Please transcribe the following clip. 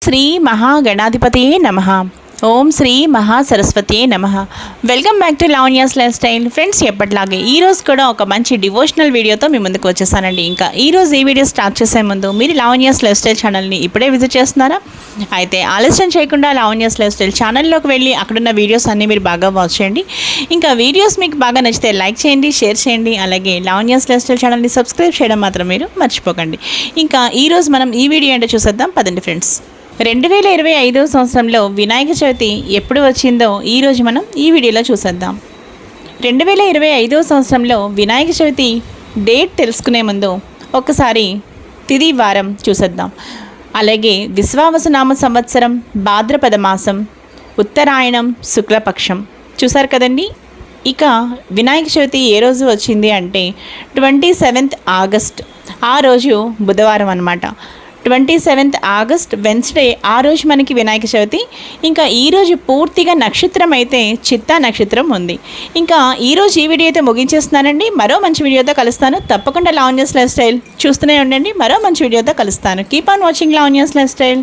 శ్రీ మహాగణాధిపతియే నమః. ఓం శ్రీ మహాసరస్వతియే నమః. Welcome back to Lavanya's life style. Friends, ఎప్పటిలాగే ఈరోజు కూడా ఒక మంచి డివోషనల్ వీడియోతో మీ ముందుకు వచ్చేసానండి. ఇంకా ఈరోజు ఈ వీడియో స్టార్ట్ చేసే ముందు మీరు లావణ్యాస్ లైఫ్ స్టైల్ ఛానల్ని ఇప్పుడే విజిట్ చేస్తున్నారా? అయితే ఆలస్యం చేయకుండా లావణ్యాస్ లైఫ్ స్టైల్ ఛానల్లోకి వెళ్ళి అక్కడున్న వీడియోస్ అన్నీ మీరు బాగా వాచ్ చేయండి. ఇంకా వీడియోస్ మీకు బాగా నచ్చితే లైక్ చేయండి, షేర్ చేయండి. అలాగే లావణ్యాస్ లైఫ్ స్టైల్ ఛానల్ని సబ్స్క్రైబ్ చేయడం మాత్రం మీరు మర్చిపోకండి. ఇంకా ఈరోజు మనం ఈ వీడియో ఏంటో చూసేద్దాం పదండి ఫ్రెండ్స్. 2025 సంవత్సరంలో వినాయక చవితి ఎప్పుడు వచ్చిందో ఈరోజు మనం ఈ వీడియోలో చూసేద్దాం. 2025 సంవత్సరంలో వినాయక చవితి డేట్ తెలుసుకునే ముందు ఒకసారి తిథి వారం చూసేద్దాం. అలాగే విశ్వావసునామ సంవత్సరం భాద్రపద మాసం ఉత్తరాయణం శుక్లపక్షం చూసారు కదండి. ఇక వినాయక చవితి ఏ రోజు వచ్చింది అంటే 27th ఆగస్ట్. ఆ రోజు బుధవారం అన్నమాట. 27th ఆగస్ట్ వెన్స్డే, ఆ రోజు మనకి వినాయక చవితి. ఇంకా ఈరోజు పూర్తిగా నక్షత్రం అయితే చిత్తా నక్షత్రం ఉంది. ఇంకా ఈరోజు ఈ వీడియో అయితే ముగించేస్తున్నానండి. మరో మంచి వీడియోతో కలుస్తాను. తప్పకుండా లావణ్యాస్ లైఫ్ స్టైల్ చూస్తూనే ఉండండి. మరో మంచి వీడియోతో కలుస్తాను. Keep on watching Lavanya's life style.